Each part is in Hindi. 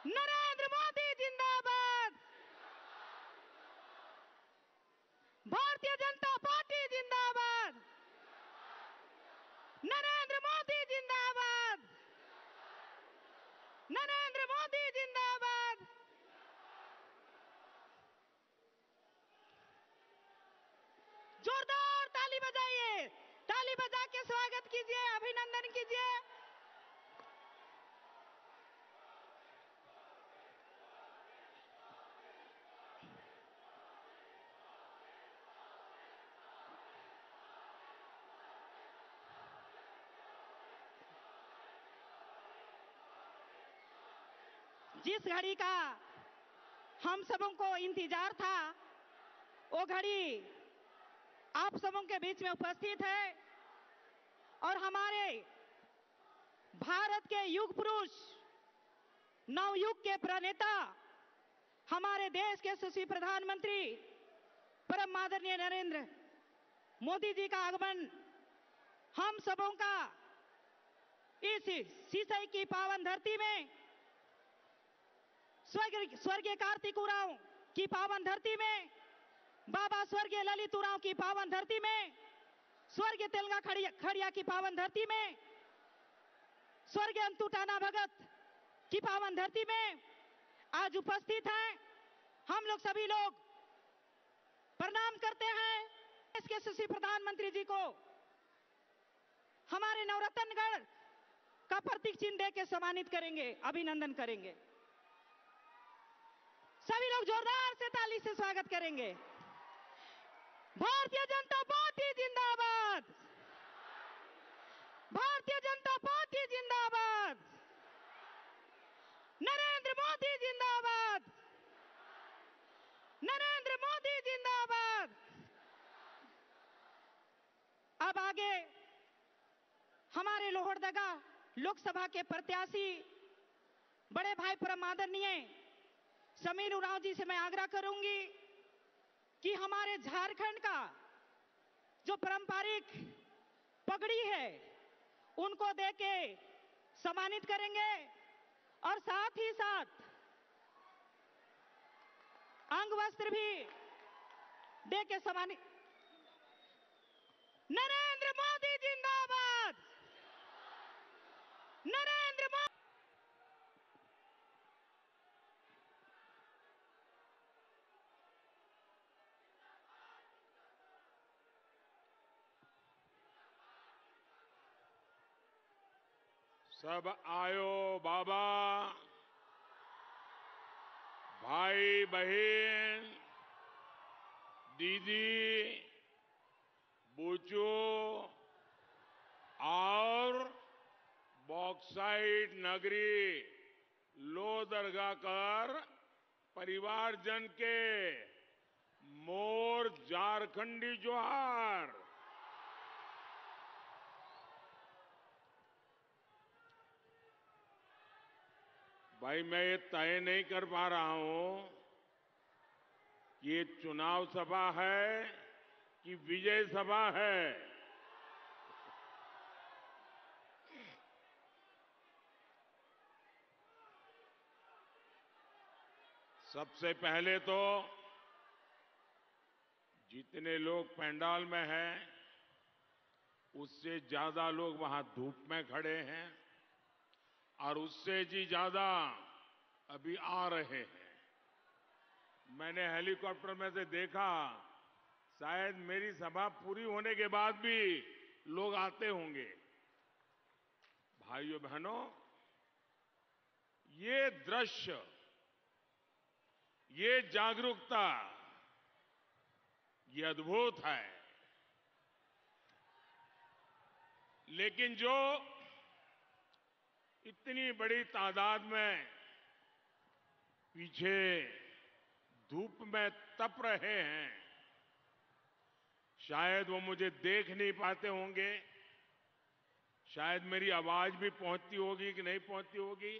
नरेंद्र मोदी जिंदाबाद। भारतीय जनता पार्टी जिंदाबाद। नरेंद्र मोदी जिंदाबाद। नरेंद्र मोदी जिंदाबाद। जोरदार ताली बजाइए, ताली बजा के स्वागत कीजिए, अभिनंदन कीजिए। जिस घड़ी का हम सबों को इंतजार था, वो घड़ी आप सबों के बीच में उपस्थित है और हमारे भारत के युग पुरुष, नवयुग के प्रणेता, हमारे देश के यशस्वी प्रधानमंत्री परम आदरणीय नरेंद्र मोदी जी का आगमन हम सबों का इस शीशई की पावन धरती में, स्वर्गीय कार्तिक उरांव की पावन धरती में, बाबा स्वर्गीय ललित उरांव की पावन धरती में, स्वर्गीय तेलंगा खड़िया की पावन धरती में, स्वर्गीय अंतु टाना भगत की पावन धरती में आज उपस्थित हैं। हम लोग सभी लोग प्रणाम करते हैं देश के यशस्वी प्रधानमंत्री जी को। हमारे नवरत्नगढ़ का प्रतीक चिन्ह दे के सम्मानित करेंगे, अभिनंदन करेंगे। सभी लोग जोरदार से ताली से स्वागत करेंगे। भारतीय जनता पार्टी जिंदाबाद। भारतीय जनता पार्टी जिंदाबाद। नरेंद्र मोदी जिंदाबाद। नरेंद्र मोदी जिंदाबाद। अब आगे हमारे लोहरदगा लोकसभा के प्रत्याशी बड़े भाई परम आदरणीय समीर उरांव जी से मैं आग्रह करूंगी कि हमारे झारखंड का जो पारंपरिक पगड़ी है उनको देके सम्मानित करेंगे और साथ ही साथ अंग वस्त्र भी देके सम्मानित। नरेंद्र मोदी जिंदाबाद। नरेंद्र मोदी। सब आयो बाबा, भाई बहन, दीदी, बूचू और बॉक्साइट नगरी लोहरदगा कर परिवारजन के मोर झारखंडी जोहार। भाई मैं ये तय नहीं कर पा रहा हूं कि ये चुनाव सभा है कि विजय सभा है। सबसे पहले तो जितने लोग पंडाल में हैं उससे ज्यादा लोग वहां धूप में खड़े हैं और उससे जी ज्यादा अभी आ रहे हैं। मैंने हेलीकॉप्टर में से देखा, शायद मेरी सभा पूरी होने के बाद भी लोग आते होंगे। भाइयों बहनों, ये दृश्य, ये जागरूकता, ये अद्भुत है। लेकिन जो इतनी बड़ी तादाद में पीछे धूप में तप रहे हैं, शायद वो मुझे देख नहीं पाते होंगे, शायद मेरी आवाज भी पहुंचती होगी कि नहीं पहुंचती होगी,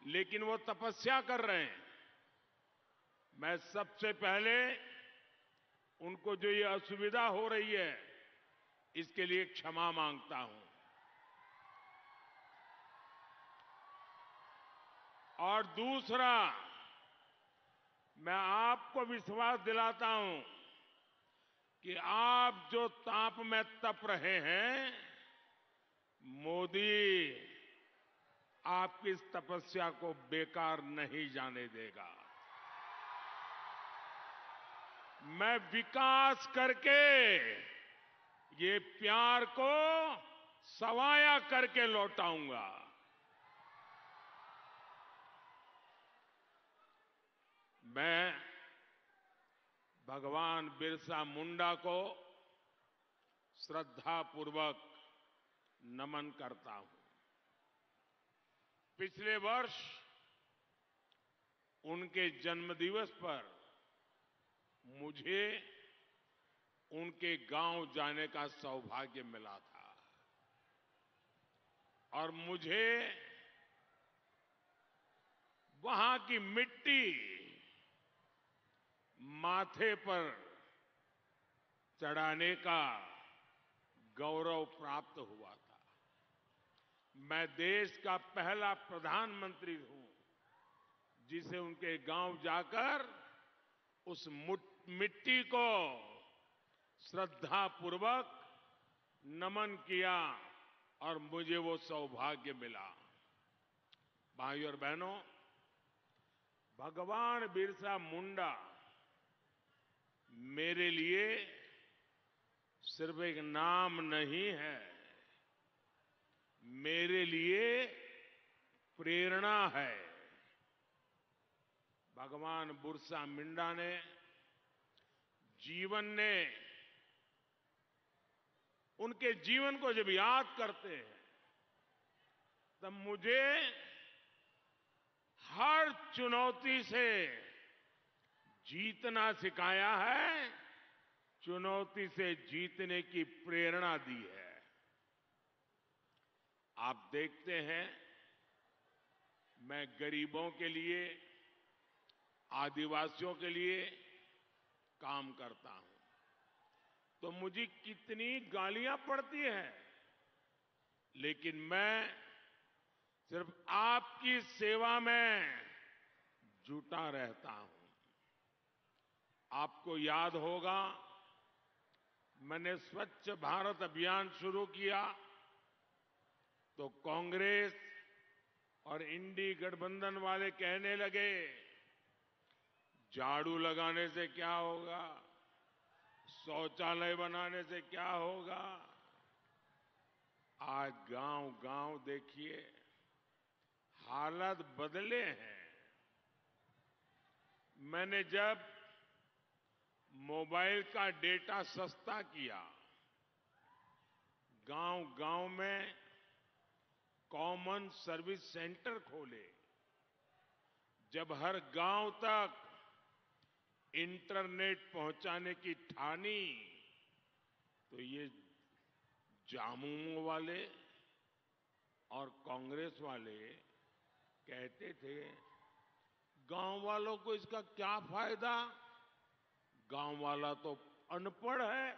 लेकिन वो तपस्या कर रहे हैं। मैं सबसे पहले उनको जो ये असुविधा हो रही है इसके लिए क्षमा मांगता हूं और दूसरा, मैं आपको विश्वास दिलाता हूं कि आप जो ताप में तप रहे हैं, मोदी आपकी इस तपस्या को बेकार नहीं जाने देगा। मैं विकास करके ये प्यार को सवाया करके लौटाऊंगा। मैं भगवान बिरसा मुंडा को श्रद्धापूर्वक नमन करता हूं। पिछले वर्ष उनके जन्मदिवस पर मुझे उनके गांव जाने का सौभाग्य मिला था और मुझे वहां की मिट्टी माथे पर चढ़ाने का गौरव प्राप्त हुआ था। मैं देश का पहला प्रधानमंत्री हूं जिसे उनके गांव जाकर उस मिट्टी को श्रद्धापूर्वक नमन किया और मुझे वो सौभाग्य मिला। भाइयों और बहनों, भगवान बिरसा मुंडा मेरे लिए सिर्फ एक नाम नहीं है, मेरे लिए प्रेरणा है। भगवान बिरसा मुंडा ने उनके जीवन को जब याद करते हैं तब मुझे हर चुनौती से जीतना सिखाया है, चुनौती से जीतने की प्रेरणा दी है। आप देखते हैं, मैं गरीबों के लिए, आदिवासियों के लिए काम करता हूं तो मुझे कितनी गालियां पड़ती हैं, लेकिन मैं सिर्फ आपकी सेवा में जुटा रहता हूं। आपको याद होगा, मैंने स्वच्छ भारत अभियान शुरू किया तो कांग्रेस और इंडी गठबंधन वाले कहने लगे, झाड़ू लगाने से क्या होगा, शौचालय बनाने से क्या होगा। आज गांव-गांव देखिए, हालात बदले हैं। मैंने जब मोबाइल का डेटा सस्ता किया, गांव-गांव में कॉमन सर्विस सेंटर खोले, जब हर गांव तक इंटरनेट पहुंचाने की ठानी, तो ये जामुन वाले और कांग्रेस वाले कहते थे, गांव वालों को इसका क्या फायदा, गांव वाला तो अनपढ़ है।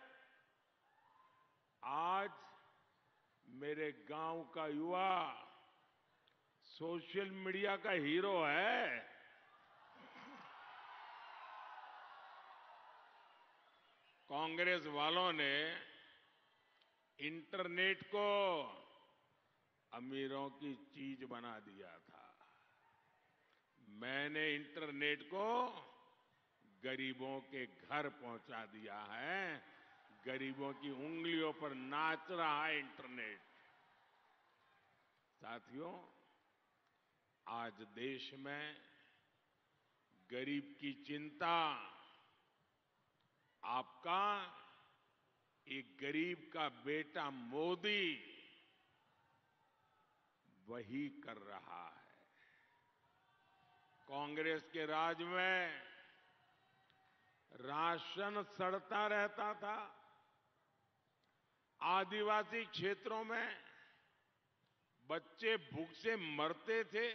आज मेरे गांव का युवा सोशल मीडिया का हीरो है। कांग्रेस वालों ने इंटरनेट को अमीरों की चीज बना दिया था। मैंने इंटरनेट को गरीबों के घर पहुंचा दिया है। गरीबों की उंगलियों पर नाच रहा है इंटरनेट। साथियों, आज देश में गरीब की चिंता आपका एक गरीब का बेटा मोदी वही कर रहा है। कांग्रेस के राज में राशन सड़ता रहता था, आदिवासी क्षेत्रों में बच्चे भूख से मरते थे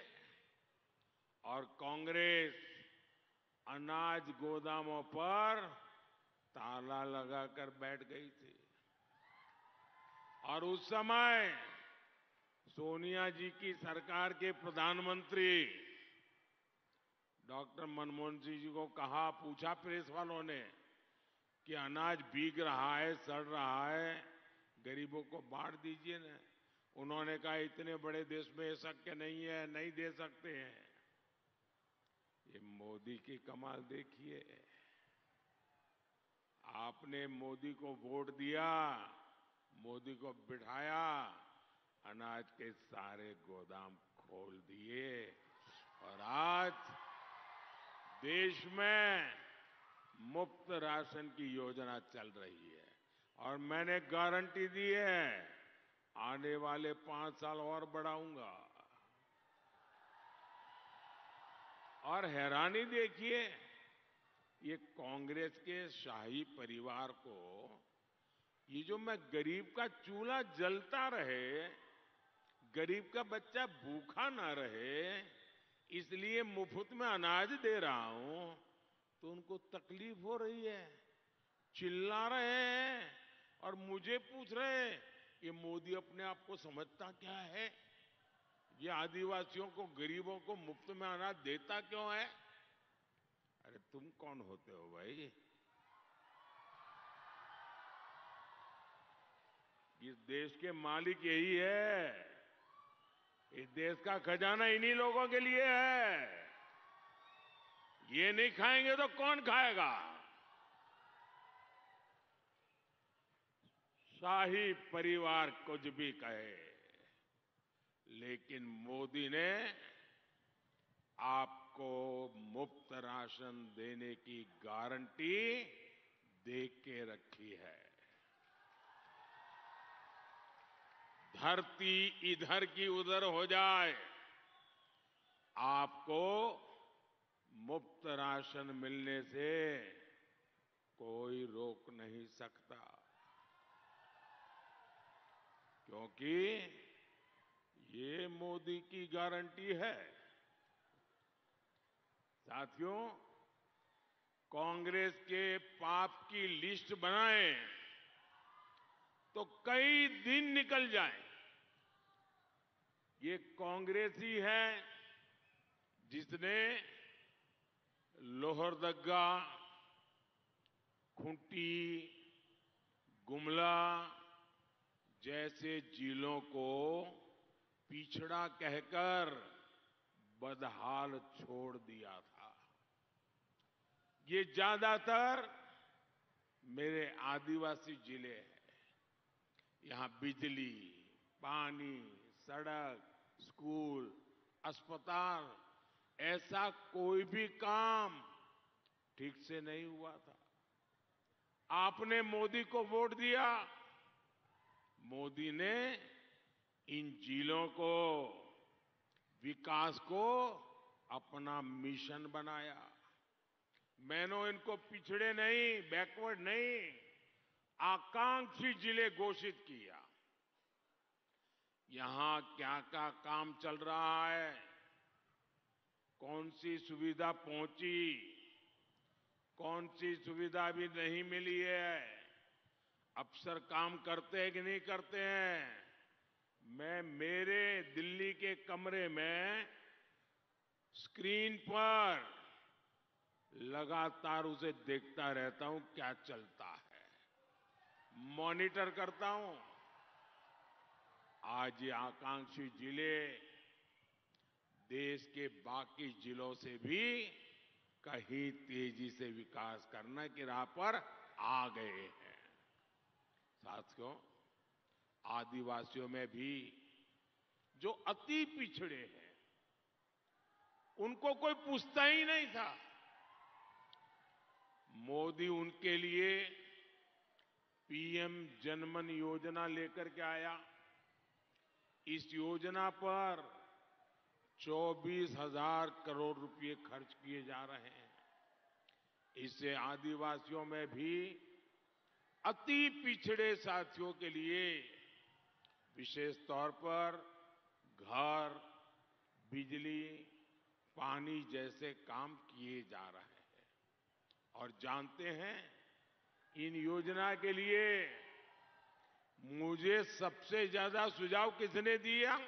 और कांग्रेस अनाज गोदामों पर ताला लगाकर बैठ गई थी। और उस समय सोनिया जी की सरकार के प्रधानमंत्री डॉक्टर मनमोहन सिंह जी को कहा, पूछा प्रेस वालों ने कि अनाज भीग रहा है, सड़ रहा है, गरीबों को बांट दीजिए ना। उन्होंने कहा इतने बड़े देश में ये शक्य नहीं है, नहीं दे सकते हैं। ये मोदी की कमाल देखिए। आपने मोदी को वोट दिया, मोदी को बिठाया, अनाज के सारे गोदाम खोल दिए और आज देश में मुफ्त राशन की योजना चल रही है। और मैंने गारंटी दी है, आने वाले 5 साल और बढ़ाऊंगा। और हैरानी देखिए, ये कांग्रेस के शाही परिवार को, ये जो मैं गरीब का चूल्हा जलता रहे, गरीब का बच्चा भूखा ना रहे, इसलिए मुफ्त में अनाज दे रहा हूं, तो उनको तकलीफ हो रही है, चिल्ला रहे हैं और मुझे पूछ रहे हैं ये मोदी अपने आप को समझता क्या है? ये आदिवासियों को, गरीबों को मुफ्त में अनाज देता क्यों है? अरे तुम कौन होते हो भाई? इस देश के मालिक यही है। इस देश का खजाना इन्हीं लोगों के लिए है। ये नहीं खाएंगे तो कौन खाएगा? शाही परिवार कुछ भी कहे, लेकिन मोदी ने आपको मुफ्त राशन देने की गारंटी दे के रखी है। धरती इधर की उधर हो जाए, आपको मुफ्त राशन मिलने से कोई रोक नहीं सकता, क्योंकि ये मोदी की गारंटी है। साथियों, कांग्रेस के पाप की लिस्ट बनाएं तो कई दिन निकल जाएं। ये कांग्रेस ही है जिसने लोहरदगा, खूंटी, गुमला जैसे जिलों को पिछड़ा कहकर बदहाल छोड़ दिया था। ये ज्यादातर मेरे आदिवासी जिले हैं। यहां बिजली, पानी, सड़क, स्कूल, अस्पताल, ऐसा कोई भी काम ठीक से नहीं हुआ था। आपने मोदी को वोट दिया, मोदी ने इन जिलों को, विकास को अपना मिशन बनाया। मैंने इनको पिछड़े नहीं, बैकवर्ड नहीं, आकांक्षी जिले घोषित किया। यहां क्या क्या काम चल रहा है, कौन सी सुविधा पहुंची, कौन सी सुविधा अभी नहीं मिली है, अफसर काम करते हैं कि नहीं करते हैं, मैं मेरे दिल्ली के कमरे में स्क्रीन पर लगातार उसे देखता रहता हूं, क्या चलता है, मॉनिटर करता हूं। आज ये आकांक्षी जिले देश के बाकी जिलों से भी कहीं तेजी से विकास करने की राह पर आ गए हैं। साथियों, आदिवासियों में भी जो अति पिछड़े हैं, उनको कोई पूछता ही नहीं था। मोदी उनके लिए पीएम जनमन योजना लेकर के आया। इस योजना पर 24,000 करोड़ रुपए खर्च किए जा रहे हैं। इससे आदिवासियों में भी अति पिछड़े साथियों के लिए विशेष तौर पर घर, बिजली, पानी जैसे काम किए जा रहे हैं। और जानते हैं, इन योजना के लिए मुझे सबसे ज्यादा सुझाव किसने दिया?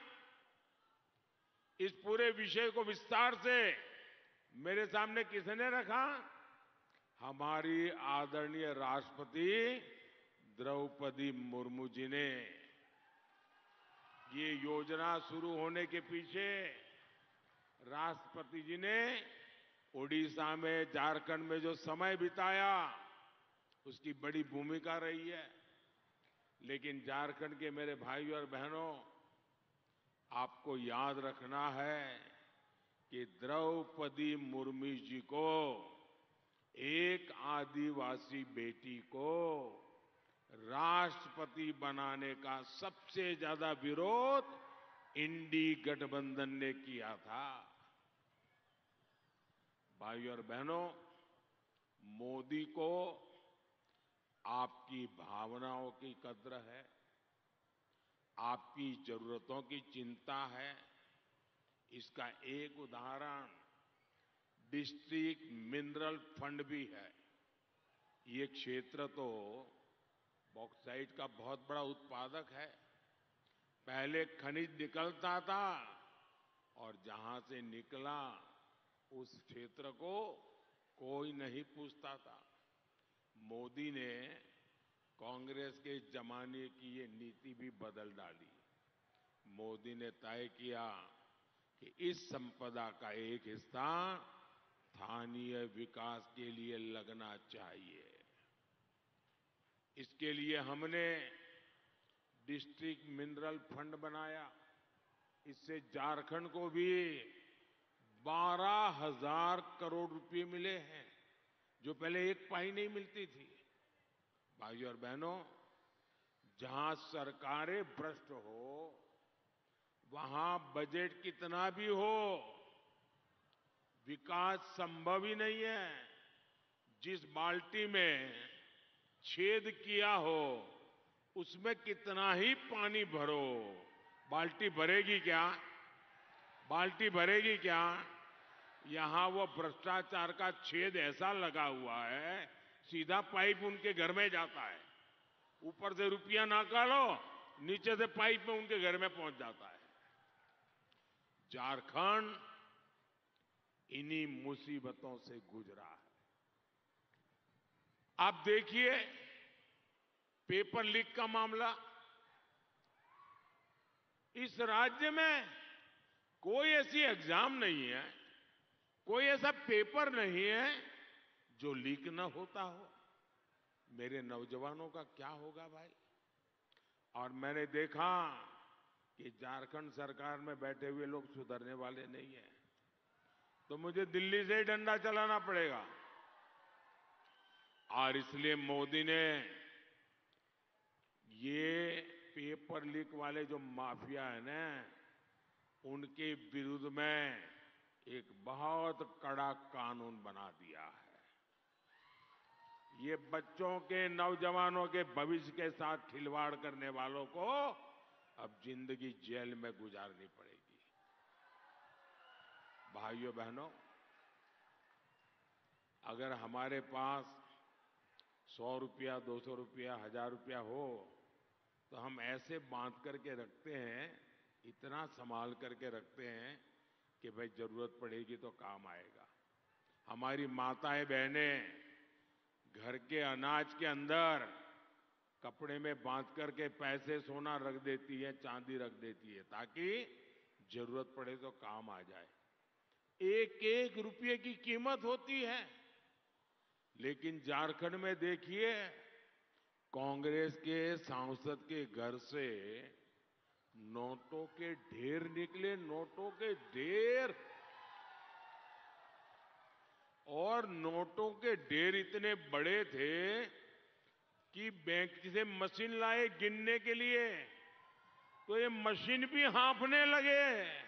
इस पूरे विषय को विस्तार से मेरे सामने किसने रखा? हमारी आदरणीय राष्ट्रपति द्रौपदी मुर्मू जी ने। ये योजना शुरू होने के पीछे राष्ट्रपति जी ने ओडिशा में, झारखंड में जो समय बिताया, उसकी बड़ी भूमिका रही है। लेकिन झारखंड के मेरे भाइयों और बहनों, आपको याद रखना है कि द्रौपदी मुर्मू जी को, एक आदिवासी बेटी को राष्ट्रपति बनाने का सबसे ज्यादा विरोध इंडी गठबंधन ने किया था। भाइयों और बहनों, मोदी को आपकी भावनाओं की कद्र है, आपकी जरूरतों की चिंता है। इसका एक उदाहरण डिस्ट्रिक्ट मिनरल फंड भी है। ये क्षेत्र तो बॉक्साइट का बहुत बड़ा उत्पादक है। पहले खनिज निकलता था और जहां से निकला उस क्षेत्र को कोई नहीं पूछता था। मोदी ने कांग्रेस के जमाने की ये नीति भी बदल डाली। मोदी ने तय किया कि इस संपदा का एक हिस्सा स्थानीय विकास के लिए लगना चाहिए। इसके लिए हमने डिस्ट्रिक्ट मिनरल फंड बनाया। इससे झारखंड को भी 12,000 करोड़ रुपए मिले हैं, जो पहले एक पाई नहीं मिलती थी। भाइयों और बहनों, जहां सरकारें भ्रष्ट हो, वहां बजट कितना भी हो, विकास संभव ही नहीं है। जिस बाल्टी में छेद किया हो, उसमें कितना ही पानी भरो, बाल्टी भरेगी क्या? बाल्टी भरेगी क्या? यहां वो भ्रष्टाचार का छेद ऐसा लगा हुआ है, सीधा पाइप उनके घर में जाता है। ऊपर से रुपया निकालो, नीचे से पाइप में उनके घर में पहुंच जाता है। झारखंड इन्हीं मुसीबतों से गुजरा है। आप देखिए पेपर लीक का मामला। इस राज्य में कोई ऐसी एग्जाम नहीं है, कोई ऐसा पेपर नहीं है जो लीक ना होता हो। मेरे नौजवानों का क्या होगा भाई? और मैंने देखा कि झारखंड सरकार में बैठे हुए लोग सुधरने वाले नहीं हैं, तो मुझे दिल्ली से ही डंडा चलाना पड़ेगा। और इसलिए मोदी ने ये पेपर लीक वाले जो माफिया है ना, उनके विरुद्ध में एक बहुत कड़ा कानून बना दिया है। ये बच्चों के, नौजवानों के भविष्य के साथ खिलवाड़ करने वालों को अब जिंदगी जेल में गुजारनी पड़ेगी। भाइयों बहनों, अगर हमारे पास 100 रुपया, 200 रुपया, 1000 रुपया हो, तो हम ऐसे बांध करके रखते हैं, इतना संभाल करके रखते हैं कि भाई जरूरत पड़ेगी तो काम आएगा। हमारी माताएं बहनें घर के अनाज के अंदर कपड़े में बांध करके पैसे, सोना रख देती है, चांदी रख देती है, ताकि जरूरत पड़े तो काम आ जाए। एक एक रुपये की कीमत होती है। लेकिन झारखंड में देखिए, कांग्रेस के सांसद के घर से नोटों के ढेर निकले, नोटों के ढेर। और नोटों के ढेर इतने बड़े थे कि बैंक से मशीन लाए गिनने के लिए, तो ये मशीन भी हाँफने लगे।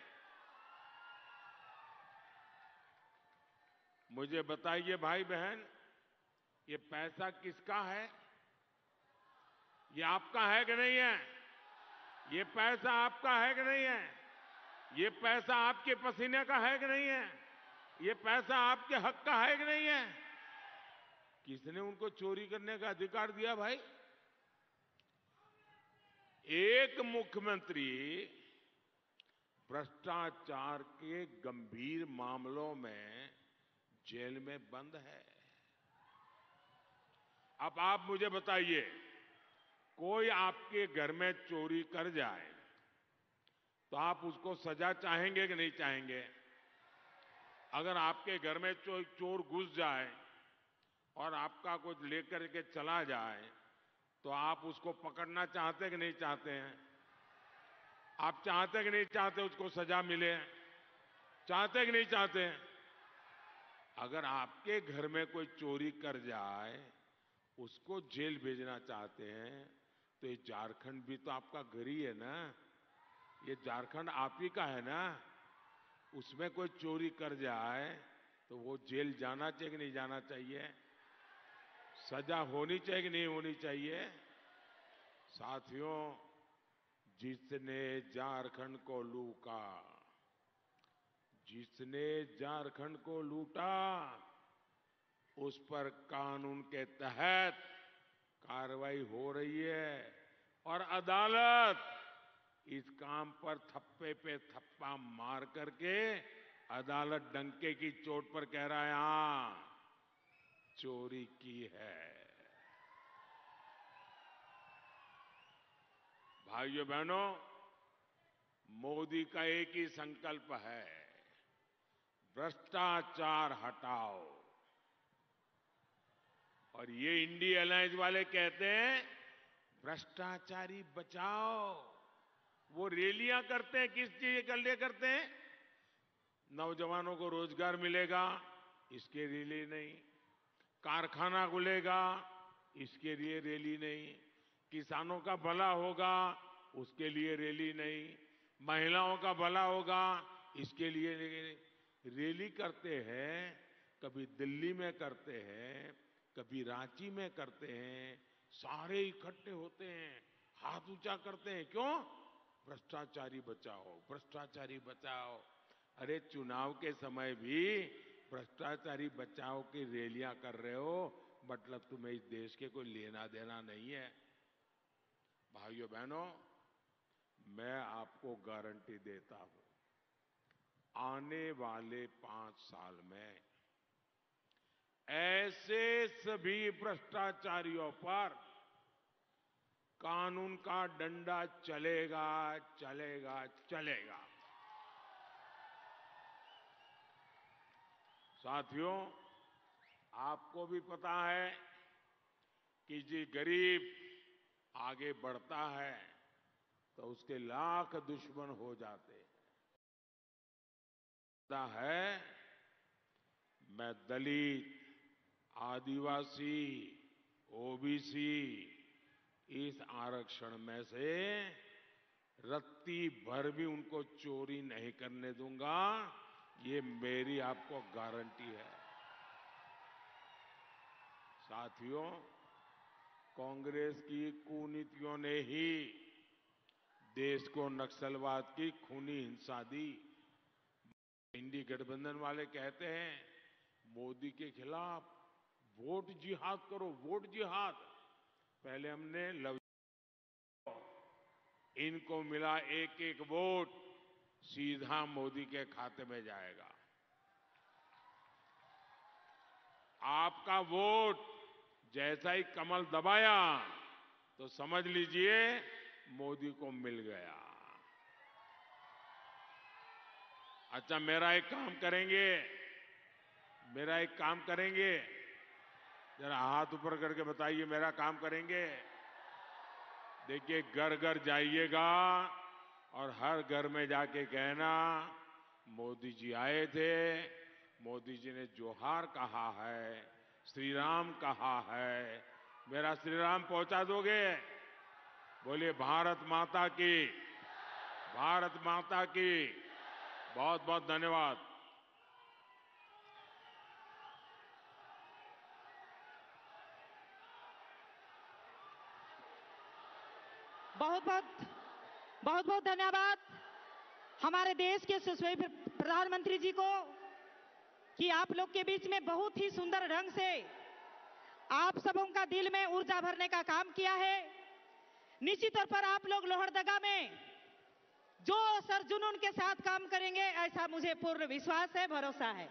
मुझे बताइए भाई बहन, ये पैसा किसका है? ये आपका है कि नहीं है? ये पैसा आपका है कि नहीं है? ये पैसा आपके पसीने का है कि नहीं है? ये पैसा आपके हक का है कि नहीं है? किसने उनको चोरी करने का अधिकार दिया भाई? एक मुख्यमंत्री भ्रष्टाचार के गंभीर मामलों में जेल में बंद है। अब आप मुझे बताइए, कोई आपके घर में चोरी कर जाए तो आप उसको सजा चाहेंगे कि नहीं चाहेंगे? अगर आपके घर में चोर घुस जाए और आपका कुछ लेकर के चला जाए तो आप उसको पकड़ना चाहते कि नहीं चाहते हैं? आप चाहते कि नहीं चाहते उसको सजा मिले? चाहते कि नहीं चाहते? अगर आपके घर में कोई चोरी कर जाए, उसको जेल भेजना चाहते हैं, तो ये झारखंड भी तो आपका घर ही है ना। ये झारखंड आप ही का है ना। उसमें कोई चोरी कर जाए तो वो जेल जाना चाहिए कि नहीं जाना चाहिए? सजा होनी चाहिए कि नहीं होनी चाहिए? साथियों, जिसने झारखंड को लूटा, जिसने झारखंड को लूटा, उस पर कानून के तहत कार्रवाई हो रही है और अदालत इस काम पर थप्पे पे थप्पा मार करके अदालत डंके की चोट पर कह रहा है, हां, चोरी की है। भाइयों बहनों, मोदी का एक ही संकल्प है, भ्रष्टाचार हटाओ। और ये इंडी अलायंस वाले कहते हैं भ्रष्टाचारी बचाओ। वो रैलियां करते हैं, किस चीज के लिए करते हैं? नौजवानों को रोजगार मिलेगा, इसके रैली नहीं। कारखाना खुलेगा, इसके लिए रैली नहीं। किसानों का भला होगा, उसके लिए रैली नहीं। महिलाओं का भला होगा, इसके लिए रैली करते हैं। कभी दिल्ली में करते हैं, कभी रांची में करते हैं। सारे इकट्ठे होते हैं, हाथ ऊंचा करते हैं। क्यों? भ्रष्टाचारी बचाओ, भ्रष्टाचारी बचाओ। अरे चुनाव के समय भी भ्रष्टाचारी बचाओ की रैलियां कर रहे हो, मतलब तुम्हें इस देश के कोई लेना देना नहीं है। भाइयों बहनों, मैं आपको गारंटी देता हूं, आने वाले 5 साल में ऐसे सभी भ्रष्टाचारियों पर कानून का डंडा चलेगा, चलेगा, चलेगा। साथियों, आपको भी पता है कि जी गरीब आगे बढ़ता है तो उसके लाख दुश्मन हो जाते हैं। पता है, मैं दलित, आदिवासी, ओबीसी, इस आरक्षण में से रत्ती भर भी उनको चोरी नहीं करने दूंगा। ये मेरी आपको गारंटी है। साथियों, कांग्रेस की कुनीतियों ने ही देश को नक्सलवाद की खूनी हिंसा दी। इंडी गठबंधन वाले कहते हैं मोदी के खिलाफ वोट जिहाद करो, वोट जिहाद। पहले हमने इनको मिला एक एक वोट सीधा मोदी के खाते में जाएगा। आपका वोट जैसा ही कमल दबाया तो समझ लीजिए मोदी को मिल गया। अच्छा, मेरा एक काम करेंगे, मेरा एक काम करेंगे, जरा हाथ ऊपर करके बताइए, मेरा काम करेंगे। देखिए, घर घर जाइएगा और हर घर में जाके कहना मोदी जी आए थे, मोदी जी ने जोहार कहा है, श्री राम कहा है। मेरा श्री राम पहुंचा दोगे? बोलिए भारत माता की, भारत माता की। बहुत बहुत धन्यवाद। बहुत बहुत धन्यवाद हमारे देश के यशस्वी प्रधानमंत्री जी को कि आप लोग के बीच में बहुत ही सुंदर ढंग से आप सबों का दिल में ऊर्जा भरने का काम किया है। निश्चित तौर पर आप लोग लोहरदगा में जो सर जुनून के साथ काम करेंगे, ऐसा मुझे पूर्ण विश्वास है, भरोसा है।